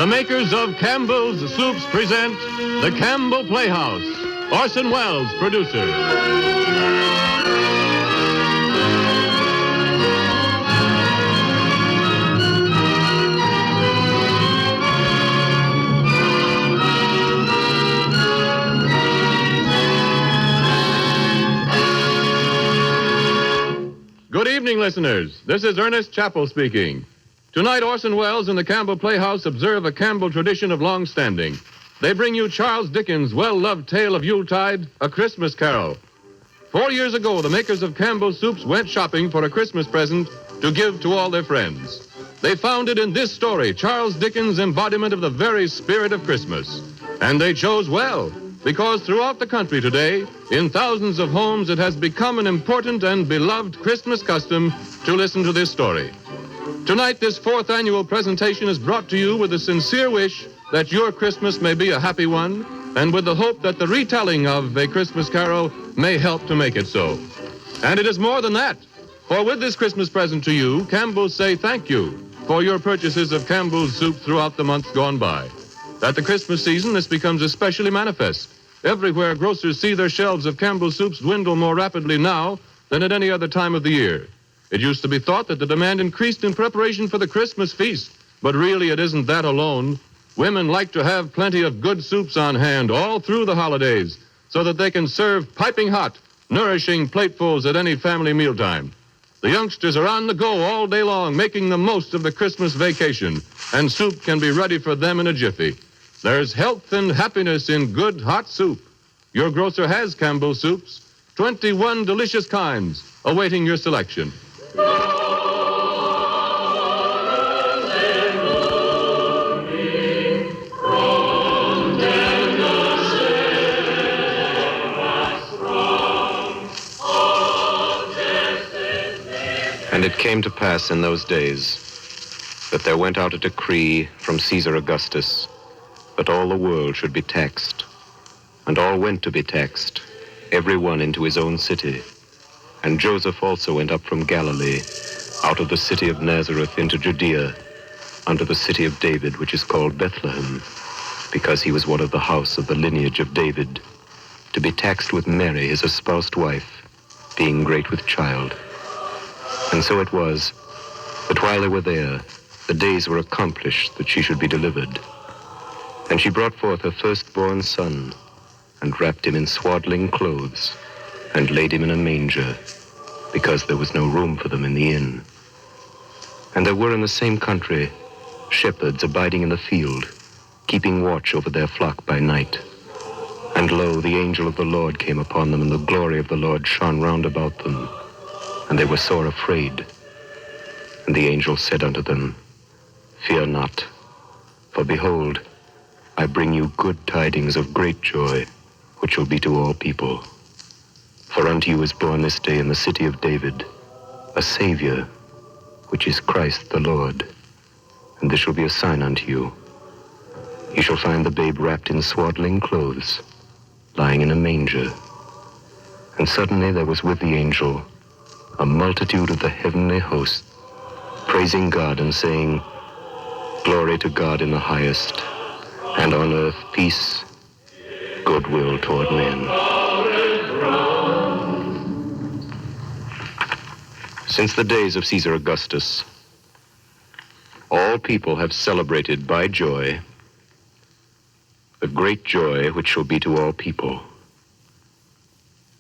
makers of Campbell's Soups present The Campbell Playhouse. Orson Welles, producer. Good evening, listeners. This is Ernest Chappell speaking. Tonight, Orson Welles and the Campbell Playhouse observe a Campbell tradition of long standing. They bring you Charles Dickens' well-loved tale of Yuletide, A Christmas Carol. 4 years ago, the makers of Campbell's Soups went shopping for a Christmas present to give to all their friends. They found it in this story, Charles Dickens' embodiment of the very spirit of Christmas. And they chose well, because throughout the country today, in thousands of homes, it has become an important and beloved Christmas custom to listen to this story. Tonight, this fourth annual presentation is brought to you with the sincere wish that your Christmas may be a happy one, and with the hope that the retelling of A Christmas Carol may help to make it so. And it is more than that, for with this Christmas present to you, Campbell's say thank you for your purchases of Campbell's soup throughout the months gone by. At the Christmas season, this becomes especially manifest. Everywhere, grocers see their shelves of Campbell's soups dwindle more rapidly now than at any other time of the year. It used to be thought that the demand increased in preparation for the Christmas feast, but really it isn't that alone. Women like to have plenty of good soups on hand all through the holidays so that they can serve piping hot, nourishing platefuls at any family mealtime. The youngsters are on the go all day long, making the most of the Christmas vacation, and soup can be ready for them in a jiffy. There's health and happiness in good hot soup. Your grocer has Campbell's Soups, 21 delicious kinds, awaiting your selection. And it came to pass in those days that there went out a decree from Caesar Augustus that all the world should be taxed. And all went to be taxed, every one into his own city. And Joseph also went up from Galilee, out of the city of Nazareth into Judea, unto the city of David, which is called Bethlehem, because he was one of the house of the lineage of David, to be taxed with Mary, his espoused wife, being great with child. And so it was, that while they were there, the days were accomplished that she should be delivered. And she brought forth her firstborn son, and wrapped him in swaddling clothes, and laid him in a manger, because there was no room for them in the inn. And there were in the same country shepherds abiding in the field, keeping watch over their flock by night. And lo, the angel of the Lord came upon them, and the glory of the Lord shone round about them. And they were sore afraid. And the angel said unto them, Fear not, for behold, I bring you good tidings of great joy, which will be to all people. For unto you is born this day in the city of David a Savior, which is Christ the Lord. And this shall be a sign unto you. You shall find the babe wrapped in swaddling clothes, lying in a manger. And suddenly there was with the angel a multitude of the heavenly host, praising God and saying, Glory to God in the highest, and on earth peace, goodwill toward men. Since the days of Caesar Augustus, all people have celebrated by joy the great joy which shall be to all people.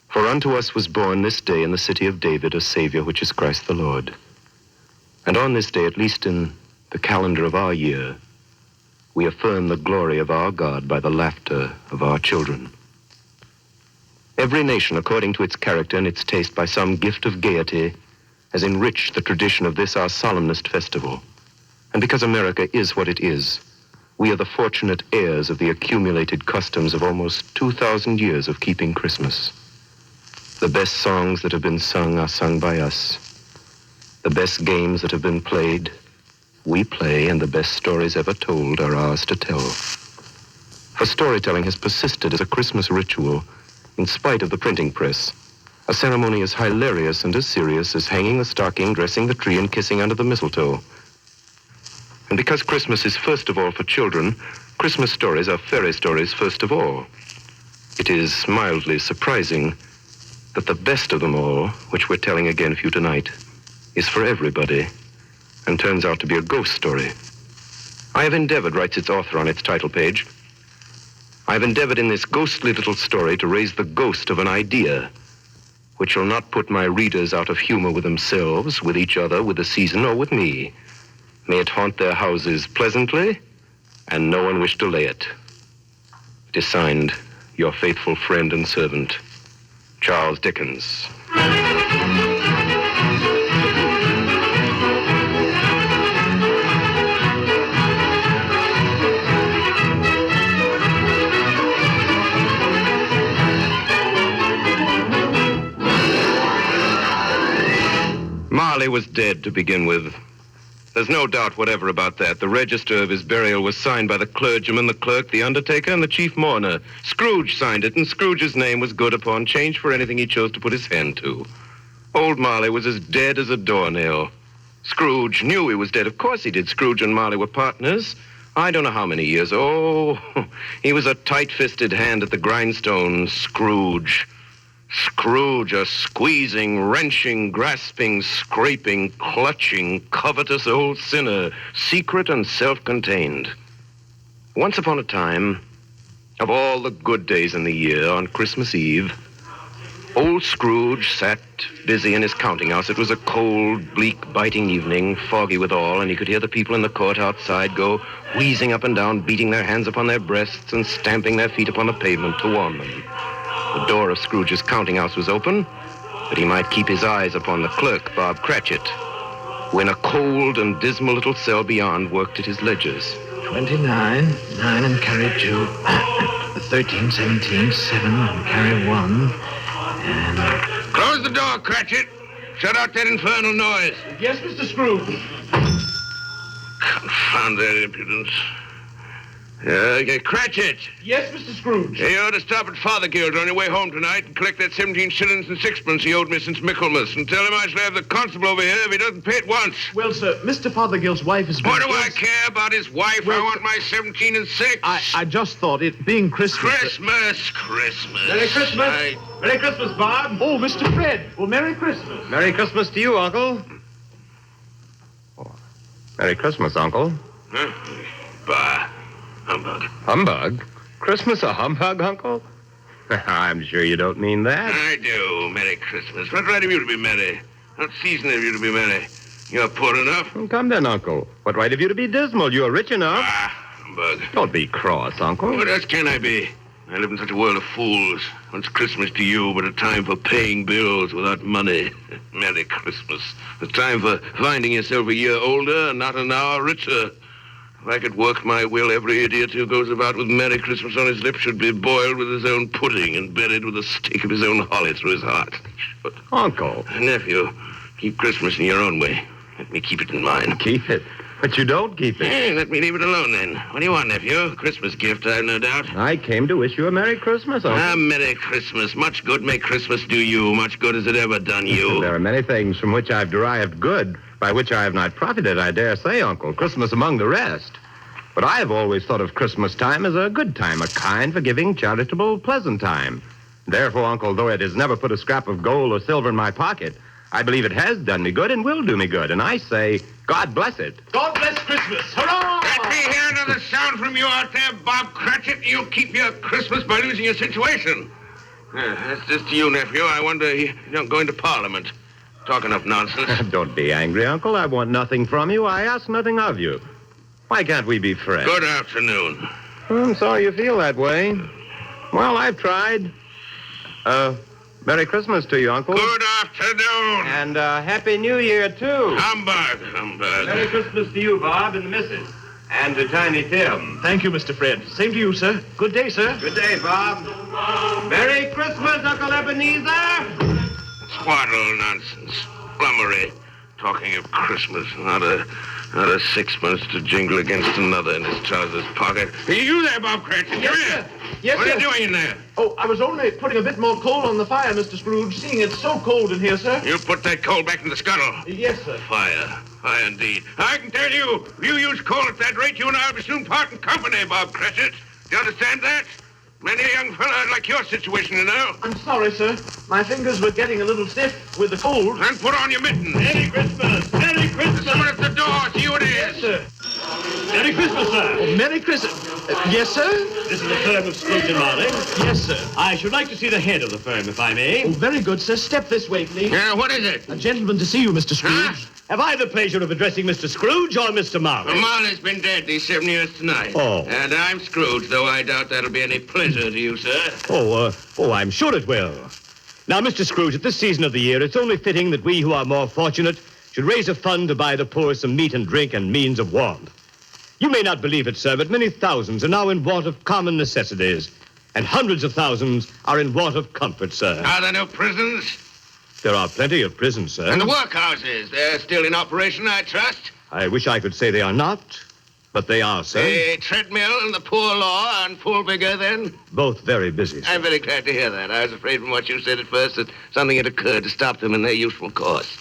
For unto us was born this day in the city of David a Savior, which is Christ the Lord. And on this day, at least in the calendar of our year, we affirm the glory of our God by the laughter of our children. Every nation, according to its character and its taste, by some gift of gaiety, has enriched the tradition of this our solemnest festival. And because America is what it is, we are the fortunate heirs of the accumulated customs of almost 2,000 years of keeping Christmas. The best songs that have been sung are sung by us. The best games that have been played, we play, and the best stories ever told are ours to tell. For storytelling has persisted as a Christmas ritual in spite of the printing press, a ceremony as hilarious and as serious as hanging the stocking, dressing the tree, and kissing under the mistletoe. And because Christmas is first of all for children, Christmas stories are fairy stories first of all. It is mildly surprising that the best of them all, which we're telling again for you tonight, is for everybody and turns out to be a ghost story. I have endeavored, writes its author on its title page, I have endeavored in this ghostly little story to raise the ghost of an idea which will not put my readers out of humor with themselves, with each other, with the season, or with me. May it haunt their houses pleasantly, and no one wish to lay it. It is signed, your faithful friend and servant, Charles Dickens. Marley was dead to begin with. There's no doubt whatever about that. The register of his burial was signed by the clergyman, the clerk, the undertaker, and the chief mourner. Scrooge signed it, and Scrooge's name was good upon change for anything he chose to put his hand to. Old Marley was as dead as a doornail. Scrooge knew he was dead. Of course he did. Scrooge and Marley were partners. I don't know how many years. Oh, he was a tight-fisted hand at the grindstone, Scrooge. Scrooge, a squeezing, wrenching, grasping, scraping, clutching, covetous old sinner, secret and self-contained. Once upon a time, of all the good days in the year, on Christmas Eve, old Scrooge sat busy in his counting house. It was a cold, bleak, biting evening, foggy withal, and he could hear the people in the court outside go wheezing up and down, beating their hands upon their breasts and stamping their feet upon the pavement to warm them. The door of Scrooge's counting house was open, that he might keep his eyes upon the clerk, Bob Cratchit, who in a cold and dismal little cell beyond worked at his ledgers. 29, 9 and carry 2, 13, 17, 7 and carry 1, and... Close the door, Cratchit. Shut out that infernal noise. Yes, Mr. Scrooge. Confound that impudence. Cratchit. Yes, Mr. Scrooge. You ought to stop at Fothergill's on your way home tonight and collect that 17 shillings and sixpence he owed me since Michaelmas, and tell him I shall have the constable over here if he doesn't pay it once. Well, sir, Mr. Fothergill's wife has been... What do I care about his wife? Well, I want my 17 and 6. I just thought it being Christmas... Christmas. Merry Christmas. Merry Christmas, Bob. Oh, Mr. Fred. Well, Merry Christmas. Merry Christmas to you, Uncle. Oh, Merry Christmas, Uncle. Huh? Bah. Humbug. Humbug? Christmas a humbug, Uncle? I'm sure you don't mean that. I do. Merry Christmas. What right of you to be merry? What season have you to be merry? You're poor enough. Well, come then, Uncle. What right have you to be dismal? You're rich enough. Humbug. Don't be cross, Uncle. What else can I be? I live in such a world of fools. What's Christmas to you but a time for paying bills without money? Merry Christmas. A time for finding yourself a year older and not an hour richer. If I could work my will, every idiot who goes about with Merry Christmas on his lips should be boiled with his own pudding and buried with a stake of his own holly through his heart. But, Uncle. Nephew, keep Christmas in your own way. Let me keep it in mine. Keep it? But you don't keep it. Hey, let me leave it alone, then. What do you want, nephew? Christmas gift, I've no doubt. I came to wish you a Merry Christmas, Uncle. Merry Christmas. Much good may Christmas do you. Much good has it ever done you. There are many things from which I've derived good, by which I have not profited, I dare say, Uncle. Christmas among the rest. But I have always thought of Christmas time as a good time, a kind, forgiving, charitable, pleasant time. Therefore, Uncle, though it has never put a scrap of gold or silver in my pocket, I believe it has done me good and will do me good. And I say, God bless it. God bless Christmas. Hurrah! Let me hear another sound from you out there, Bob Cratchit. You'll keep your Christmas by losing your situation. That's just to you, nephew. I wonder you don't go into Parliament. Talking of nonsense. Don't be angry, Uncle. I want nothing from you. I ask nothing of you. Why can't we be friends? Good afternoon. I'm sorry you feel that way. Well, I've tried. Merry Christmas to you, Uncle. Good afternoon. And Happy New Year, too. Humbug. Merry Christmas to you, Bob, and the missus. And to Tiny Tim. Thank you, Mr. Fred. Same to you, sir. Good day, sir. Good day, Bob. Merry Christmas, Uncle Ebenezer. Swaddle nonsense. Flummery. Talking of Christmas. Not a sixpence to jingle against another in his trousers pocket. Hey, you there, Bob Cratchit. Come here. Yes, What are sir. you doing in there? Oh, I was only putting a bit more coal on the fire, Mr. Scrooge, seeing it's so cold in here, sir. You put that coal back in the scuttle. Yes, sir. Fire. Fire indeed. I can tell you, if you use coal at that rate, you and I will be soon parting company, Bob Cratchit. Do you understand that? Many a young fella like your situation, you know. I'm sorry, sir. My fingers were getting a little stiff with the cold. Then put on your mittens. Merry Christmas! Merry Christmas! Someone at the door. See who it is. Sir. Merry Christmas, sir! Oh, Merry Christmas. Yes, sir? This is the firm of Scrooge and Marley. Yes, sir. I should like to see the head of the firm, if I may. Oh, very good, sir. Step this way, please. What is it? A gentleman to see you, Mr. Scrooge. Huh? Have I the pleasure of addressing Mr. Scrooge or Mr. Marley? Well, Marley's been dead these 7 years tonight. Oh. And I'm Scrooge, though I doubt that'll be any pleasure to you, sir. Oh, I'm sure it will. Now, Mr. Scrooge, at this season of the year, it's only fitting that we who are more fortunate should raise a fund to buy the poor some meat and drink and means of warmth. You may not believe it, sir, but many thousands are now in want of common necessities, and hundreds of thousands are in want of comfort, sir. Are there no prisons? There are plenty of prisons, sir. And the workhouses, they're still in operation, I trust? I wish I could say they are not, but they are, sir. The treadmill and the poor law on full vigor, then? Both very busy, sir. I'm very glad to hear that. I was afraid from what you said at first that something had occurred to stop them in their useful course.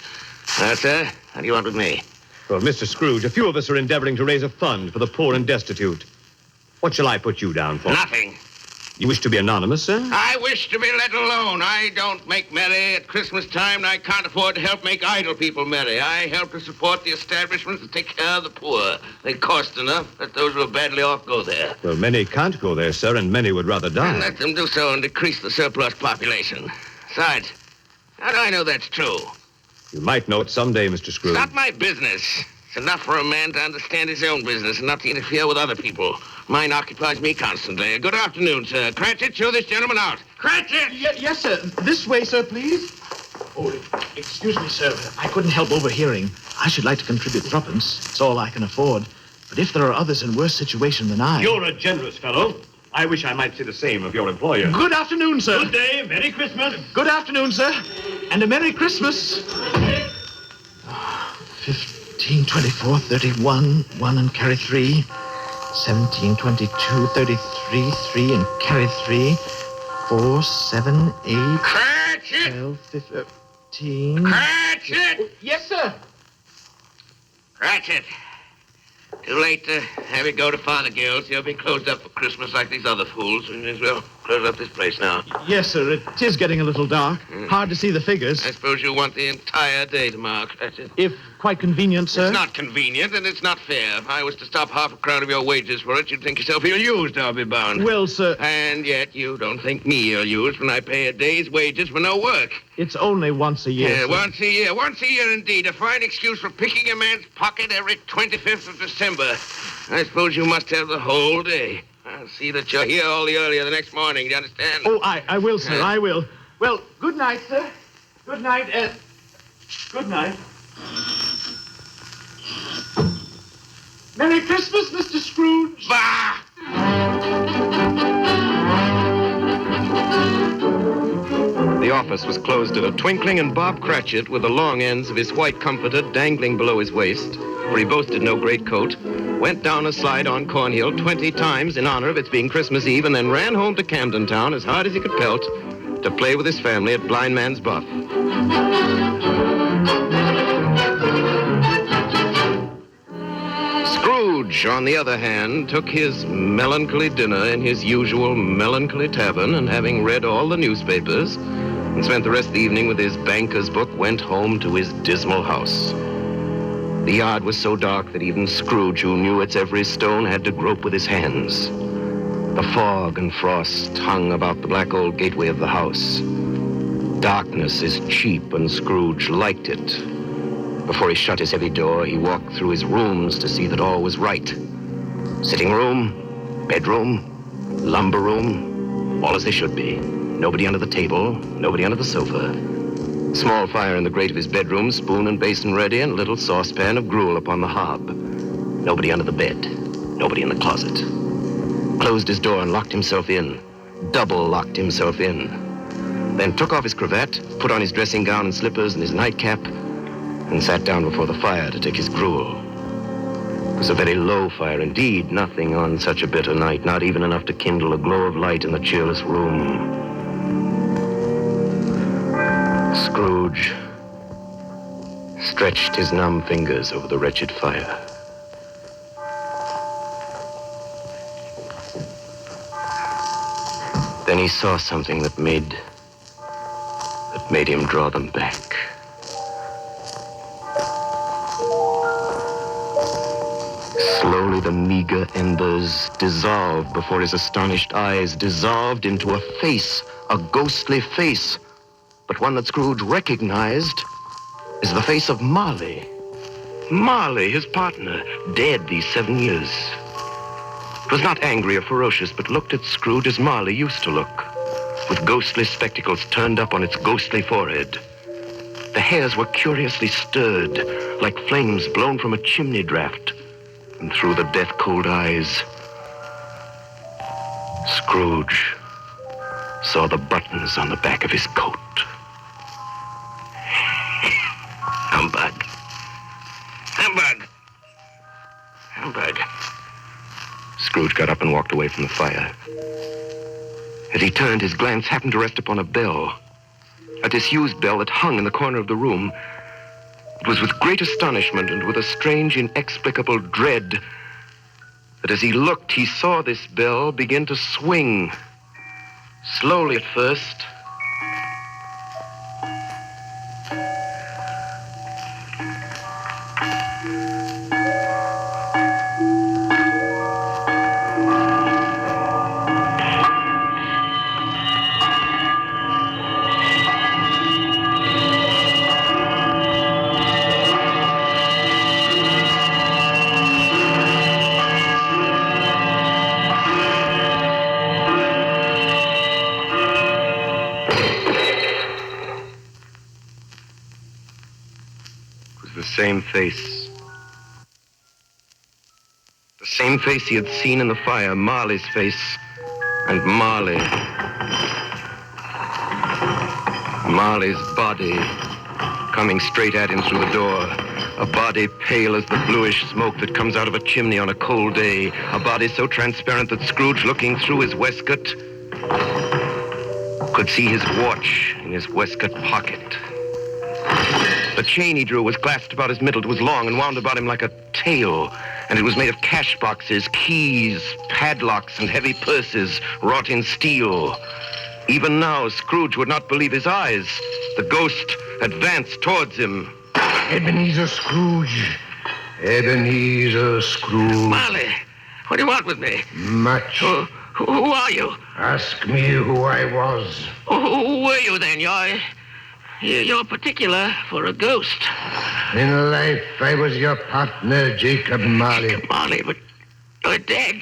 Now, sir, what do you want with me? Well, Mr. Scrooge, a few of us are endeavoring to raise a fund for the poor and destitute. What shall I put you down for? Nothing. You wish to be anonymous, sir? I wish to be let alone. I don't make merry at Christmas time, and I can't afford to help make idle people merry. I help to support the establishments that take care of the poor. They cost enough that those who are badly off go there. Well, many can't go there, sir, and many would rather And die. let them do so and decrease the surplus population. Besides, how do I know that's true? You might know it someday, Mr. It's Scrooge. not my business. It's enough for a man to understand his own business and not to interfere with other people. Mine occupies me constantly. Good afternoon, sir. Cratchit, show this gentleman out. Cratchit! Yes, sir. This way, sir, please. Oh, excuse me, sir. I couldn't help overhearing. I should like to contribute threepence. It's all I can afford. But if there are others in worse situation than I... You're a generous fellow. I wish I might say the same of your employer. Good afternoon, sir. Good day. Merry Christmas. Good afternoon, sir. And a Merry Christmas. 15, 24, 31, 1 and carry 3. 17, 22, 33, 3 and carry 3. 4, 7, 8, Cratchit! 12, 15... Cratchit! Yes, sir. Cratchit. Too late to have you go to Fothergill's. You'll be closed up for Christmas like these other fools. We may as well close up this place now. Yes, sir. It is getting a little dark. Hard to see the figures. I suppose you want the entire day tomorrow, Cratchit. If quite convenient, sir. It's not convenient, and it's not fair. If I was to stop half a crown of your wages for it, you'd think yourself ill-used, I'll be bound. Well, sir, And yet you don't think me ill-used when I pay a day's wages for no work. it's only once a year. Yeah, sir. once a year. Once a year, indeed. A fine excuse for picking a man's pocket every 25th of December. I suppose you must have the whole day. I'll see that you're here all the earlier the next morning. Do you understand? Oh, I will, sir. I will. Well, good night, sir. Good night, good night. Merry Christmas, Mr. Scrooge. Bah! The office was closed in a twinkling, and Bob Cratchit, with the long ends of his white comforter dangling below his waist, for he boasted no greatcoat, went down a slide on Cornhill 20 times in honor of its being Christmas Eve, and then ran home to Camden Town as hard as he could pelt to play with his family at Blind Man's Buff. Scrooge, on the other hand, took his melancholy dinner in his usual melancholy tavern, and having read all the newspapers and spent the rest of the evening with his banker's book, went home to his dismal house. The yard was so dark that even Scrooge, who knew its every stone, had to grope with his hands. The fog and frost hung about the black old gateway of the house. Darkness is cheap, and Scrooge liked it. Before he shut his heavy door, he walked through his rooms to see that all was right. Sitting room, bedroom, lumber room, all as they should be. Nobody under the table, nobody under the sofa. Small fire in the grate of his bedroom, spoon and basin ready, and a little saucepan of gruel upon the hob. Nobody under the bed, nobody in the closet. Closed his door and locked himself in. Double locked himself in. Then took off his cravat, put on his dressing gown and slippers and his nightcap, and sat down before the fire to take his gruel. It was a very low fire indeed, nothing on such a bitter night, not even enough to kindle a glow of light in the cheerless room. Scrooge stretched his numb fingers over the wretched fire. Then he saw something that made him draw them back. Slowly the meager embers dissolved before his astonished eyes, dissolved into a face, a ghostly face, but one that Scrooge recognized as the face of Marley. Marley, his partner, dead these 7 years. It was not angry or ferocious, but looked at Scrooge as Marley used to look, with ghostly spectacles turned up on its ghostly forehead. The hairs were curiously stirred, like flames blown from a chimney draft. And through the death-cold eyes, Scrooge saw the buttons on the back of his coat. Humbug. Humbug. Humbug. Scrooge got up and walked away from the fire. As he turned, his glance happened to rest upon a bell, a disused bell that hung in the corner of the room. It was with great astonishment and with a strange, inexplicable dread that as he looked, he saw this bell begin to swing. Slowly at first. Same face. The same face he had seen in the fire, Marley's face. And Marley. Marley's body coming straight at him through the door. A body pale as the bluish smoke that comes out of a chimney on a cold day. A body so transparent that Scrooge, looking through his waistcoat, could see his watch in his waistcoat pocket. The chain he drew was clasped about his middle. It was long and wound about him like a tail, and it was made of cash boxes, keys, padlocks, and heavy purses wrought in steel. Even now, Scrooge would not believe his eyes. The ghost advanced towards him. Ebenezer Scrooge. Ebenezer Scrooge. Marley, what do you want with me? Much. Who are you? Ask me who I was. Who were you then? You're particular for a ghost. In life, I was your partner, Jacob Marley. Jacob Marley, but you're dead.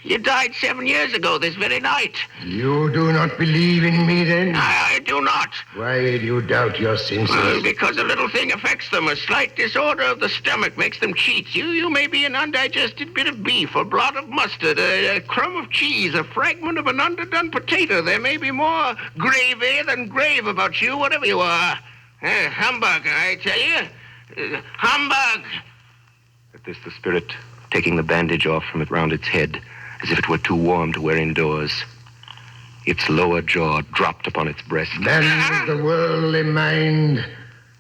You died 7 years ago this very night. You do not believe in me, then? I do not. Why do you doubt your senses? Because a little thing affects them. A slight disorder of the stomach makes them cheats. You may be an undigested bit of beef, a blot of mustard, a crumb of cheese, a fragment of an underdone potato. There may be more gravy than grave about you, whatever you are. Humbug, I tell you. Humbug! At this, the spirit, taking the bandage off from it round its head, as if it were too warm to wear indoors, its lower jaw dropped upon its breast. Man of the worldly mind,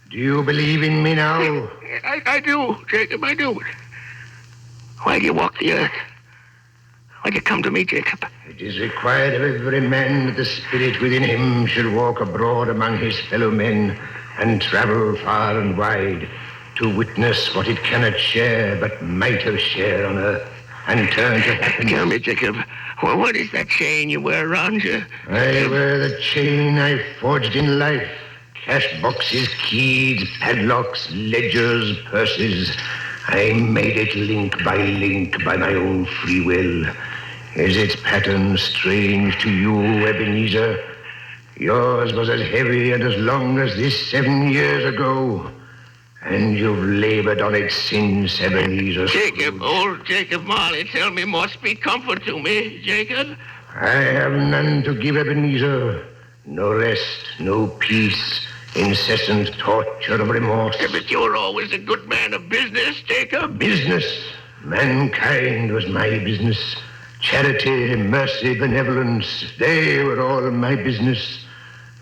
do you believe in me now? I do, Jacob, I do. Why do you walk the earth? Why do you come to me, Jacob? It is required of every man that the spirit within him should walk abroad among his fellow men and travel far and wide to witness what it cannot share but might have shared on earth. And turn to happiness. Tell me, Jacob, what is that chain you wear around you? I wear the chain I forged in life. Cash boxes, keys, padlocks, ledgers, purses. I made it link by my own free will. Is its pattern strange to you, Ebenezer? Yours was as heavy and as long as this 7 years ago. And you've labored on it since, Ebenezer. Jacob, old Jacob Marley, tell me more. Speak comfort to me, Jacob. I have none to give, Ebenezer. No rest, no peace, incessant torture of remorse. But you're always a good man of business, Jacob. Business? Mankind was my business. Charity, mercy, benevolence, they were all my business.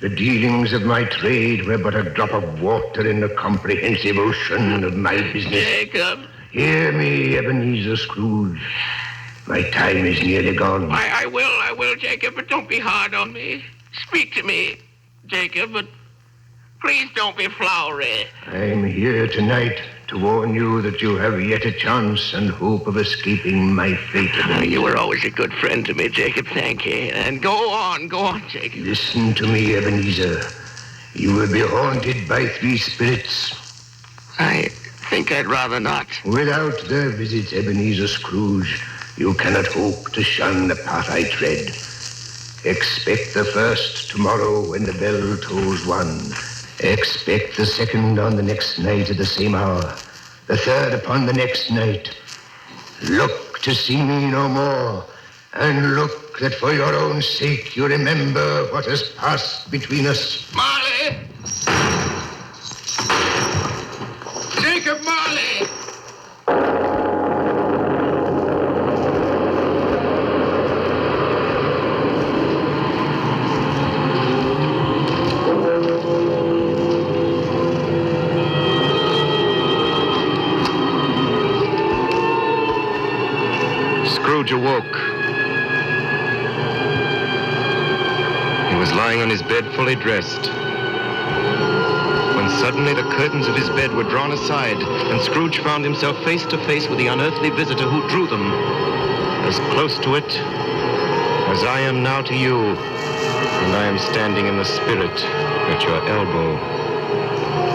The dealings of my trade were but a drop of water in the comprehensive ocean of my business. Jacob. Hear me, Ebenezer Scrooge. My time is nearly gone. I will, Jacob, but don't be hard on me. Speak to me, Jacob, but please don't be flowery. I'm here tonight to warn you that you have yet a chance and hope of escaping my fate. You were always a good friend to me, Jacob. Thank you. And go on, Jacob. Listen to me, Ebenezer. You will be haunted by 3 spirits. I think I'd rather not. Without their visits, Ebenezer Scrooge, you cannot hope to shun the path I tread. Expect the first tomorrow when the bell tolls 1. Expect the second on the next night at the same hour. The third upon the next night. Look to see me no more. And look that for your own sake you remember what has passed between us. Marley! Jacob Marley! Scrooge awoke. He was lying on his bed fully dressed, when suddenly the curtains of his bed were drawn aside, and Scrooge found himself face to face with the unearthly visitor who drew them, as close to it as I am now to you, and I am standing in the spirit at your elbow.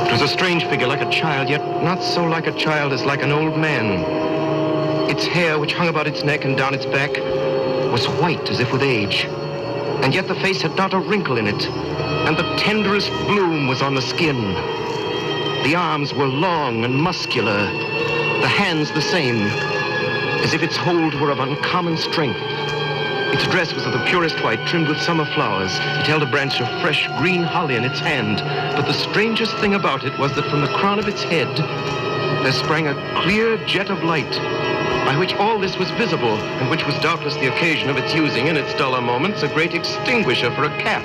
It was a strange figure, like a child, yet not so like a child as like an old man. Its hair, which hung about its neck and down its back, was white as if with age. And yet the face had not a wrinkle in it, and the tenderest bloom was on the skin. The arms were long and muscular, the hands the same, as if its hold were of uncommon strength. Its dress was of the purest white, trimmed with summer flowers. It held a branch of fresh green holly in its hand. But the strangest thing about it was that from the crown of its head there sprang a clear jet of light, by which all this was visible, and which was doubtless the occasion of its using in its duller moments a great extinguisher for a cap,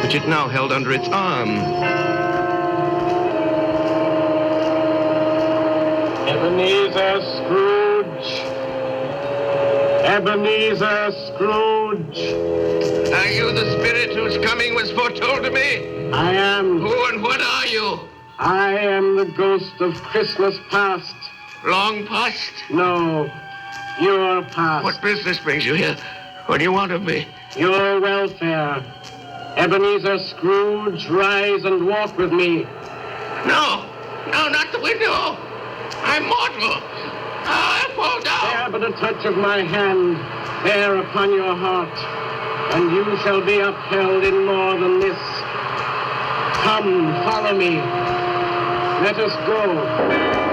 which it now held under its arm. Ebenezer Scrooge! Ebenezer Scrooge! Are you the spirit whose coming was foretold to me? I am. Who and what are you? I am the ghost of Christmas past. Long past? No, your past. What business brings you here? What do you want of me? Your welfare. Ebenezer Scrooge, rise and walk with me. No, not the window. I'm mortal. I'll fall down. Bear but a touch of my hand, there upon your heart, and you shall be upheld in more than this. Come, follow me. Let us go.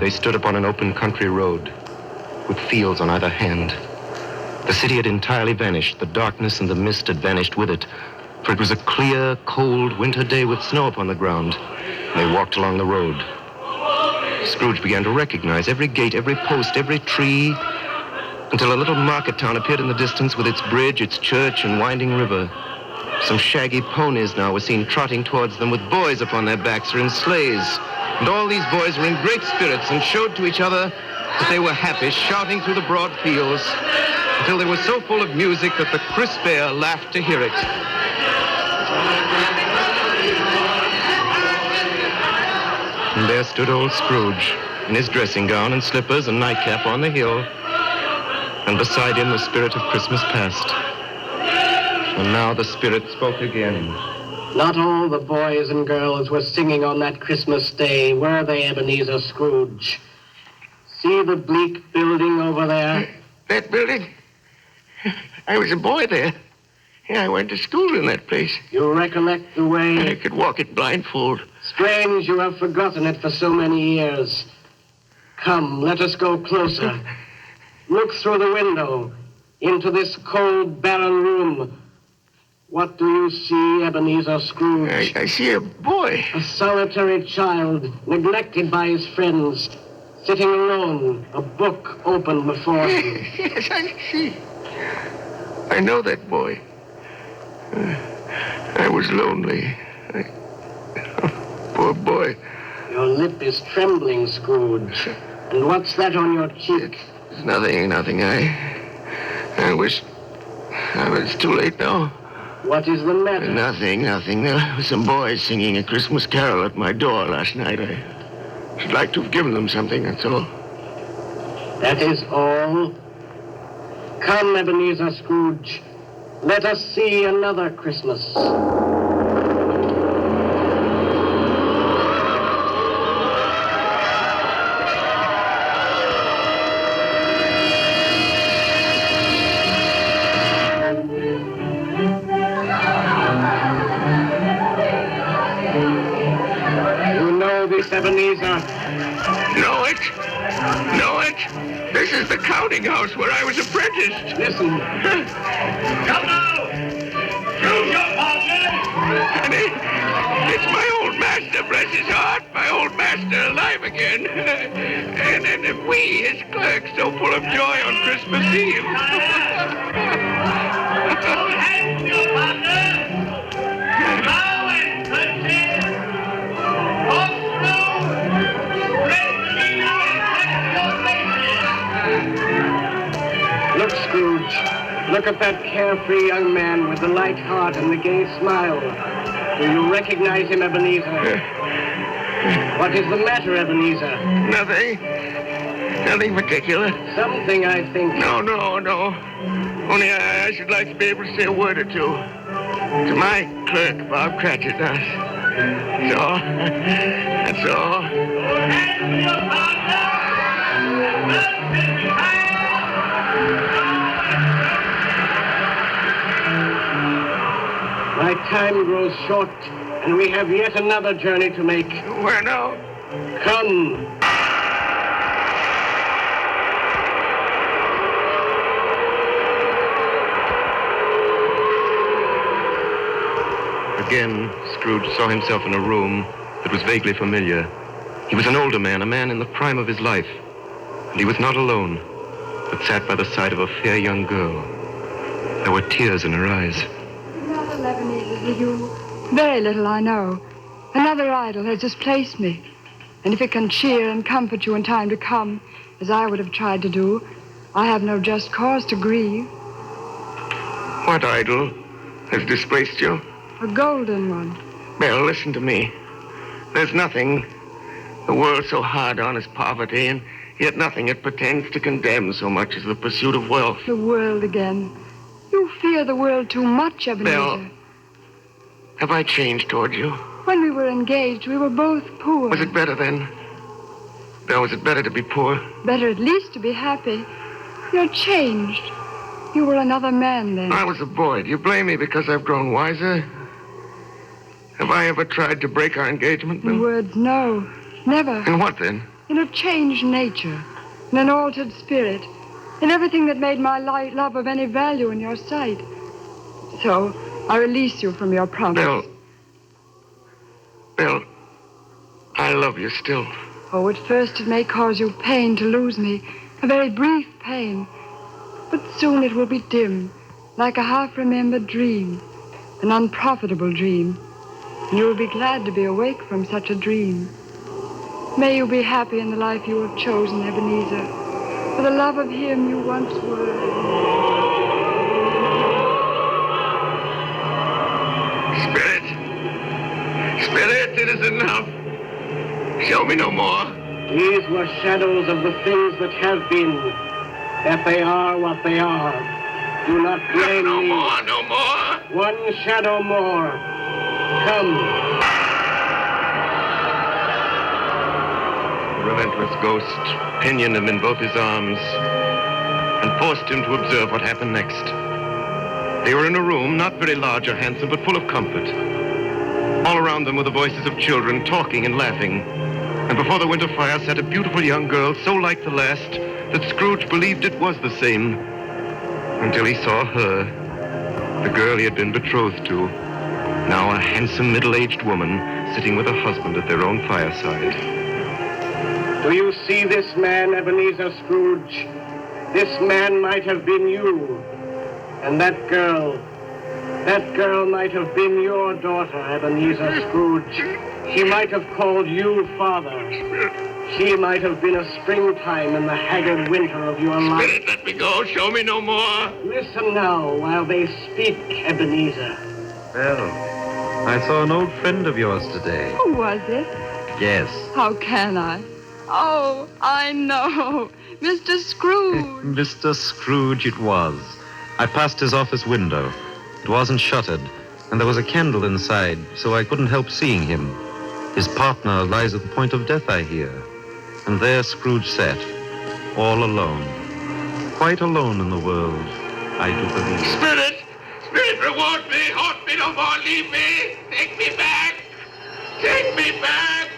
They stood upon an open country road, with fields on either hand. The city had entirely vanished. The darkness and the mist had vanished with it, for it was a clear, cold winter day with snow upon the ground. They walked along the road. Scrooge began to recognize every gate, every post, every tree, until a little market town appeared in the distance with its bridge, its church, and winding river. Some shaggy ponies now were seen trotting towards them with boys upon their backs or in sleighs. And all these boys were in great spirits and showed to each other that they were happy, shouting through the broad fields until they were so full of music that the crisp air laughed to hear it. And there stood old Scrooge in his dressing gown and slippers and nightcap on the hill, and beside him the spirit of Christmas past. And now the spirit spoke again. Not all the boys and girls were singing on that Christmas day, were they, Ebenezer Scrooge? See the bleak building over there? That building? I was a boy there. Yeah, I went to school in that place. You recollect the I way? could walk it blindfold. Strange you have forgotten it for so many years. Come, let us go closer. Look through the window into this cold, barren room. What do you see, Ebenezer Scrooge? I see a boy. A solitary child, neglected by his friends, sitting alone, a book open before him. Yes, I see. I know that boy. I was lonely. Poor boy. Your lip is trembling, Scrooge. And what's that on your cheek? It's nothing. I wish... It's too late now. What is the matter? Nothing. There were some boys singing a Christmas carol at my door last night. I should like to have given them something, that's all. That is all? Come, Ebenezer Scrooge. Let us see another Christmas. Ebenezer. Know it? This is the counting house where I was apprenticed. Listen. Come now! Choose your partner! Honey, it's my old master, bless his heart. My old master alive again. And we, his clerks, so full of joy on Christmas Eve. Hold hands, your partner! Now and continue! Look, Scrooge. Look at that carefree young man with the light heart and the gay smile. Do you recognize him, Ebenezer? What is the matter, Ebenezer? Nothing particular. Something, I think. No. Only I should like to be able to say a word or two to my clerk, Bob Cratchit. That's all. My time grows short, and we have yet another journey to make. Where now? Come. Again, Scrooge saw himself in a room that was vaguely familiar. He was an older man, a man in the prime of his life. And he was not alone, but sat by the side of a fair young girl. There were tears in her eyes. Not 11 years with you. Very little, I know. Another idol has displaced me. And if it can cheer and comfort you in time to come, as I would have tried to do, I have no just cause to grieve. What idol has displaced you? A golden one. Belle, listen to me. There's nothing the world so hard on as poverty, and yet nothing it pretends to condemn so much as the pursuit of wealth. The world again. You fear the world too much, Ebenezer. Belle, have I changed toward you? When we were engaged, we were both poor. Was it better then? Belle, was it better to be poor? Better at least to be happy. You're changed. You were another man then. I was a boy. Do you blame me because I've grown wiser? Have I ever tried to break our engagement, Belle? In words, no. Never. And what then? In a changed nature, in an altered spirit, in everything that made my love of any value in your sight. So, I release you from your promise. Belle, I love you still. Oh, at first it may cause you pain to lose me, a very brief pain. But soon it will be dim, like a half-remembered dream, an unprofitable dream. And you will be glad to be awake from such a dream. May you be happy in the life you have chosen, Ebenezer, for the love of him you once were. Spirit, it is enough. Show me no more. These were shadows of the things that have been, that they are what they are. Do not blame me. No more. One shadow more. Come. The relentless ghost pinioned him in both his arms and forced him to observe what happened next. They were in a room not very large or handsome, but full of comfort. All around them were the voices of children talking and laughing. And before the winter fire sat a beautiful young girl so like the last that Scrooge believed it was the same until he saw her, The girl he had been betrothed to, now a handsome middle-aged woman sitting with her husband at their own fireside. Do you see this man, Ebenezer Scrooge? This man might have been you. And that girl might have been your daughter, Ebenezer Scrooge. She might have called you father. She might have been a springtime in the haggard winter of your life. Spirit, let me go. Show me no more. Listen now while they speak, Ebenezer. Well, I saw an old friend of yours today. Who was it? Yes. How can I? Oh, I know. Mr. Scrooge. Mr. Scrooge it was. I passed his office window. It wasn't shuttered, and there was a candle inside, so I couldn't help seeing him. His partner lies at the point of death, I hear. And there Scrooge sat, all alone. Quite alone in the world, I do believe. Spirit! Spirit, reward me! Haunt me no more! Leave me! Take me back! Take me back!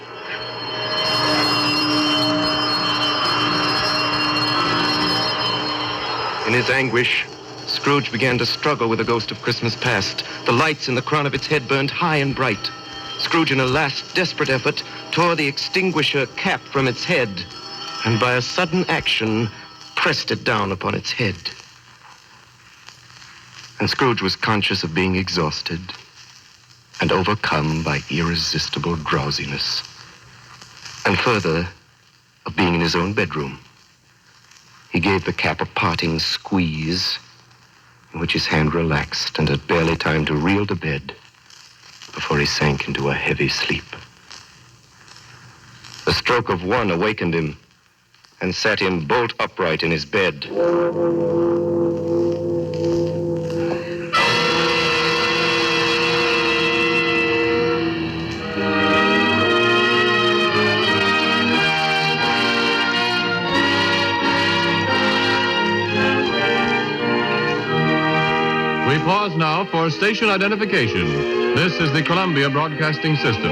In his anguish, Scrooge began to struggle with the ghost of Christmas past. The lights in the crown of its head burned high and bright. Scrooge, in a last desperate effort, tore the extinguisher cap from its head, and by a sudden action, pressed it down upon its head. And Scrooge was conscious of being exhausted and overcome by irresistible drowsiness. And further, of being in his own bedroom. He gave the cap a parting squeeze, in which his hand relaxed and had barely time to reel to bed before he sank into a heavy sleep. The stroke of one awakened him and sat him bolt upright in his bed. We pause now for station identification. This is the Columbia Broadcasting System.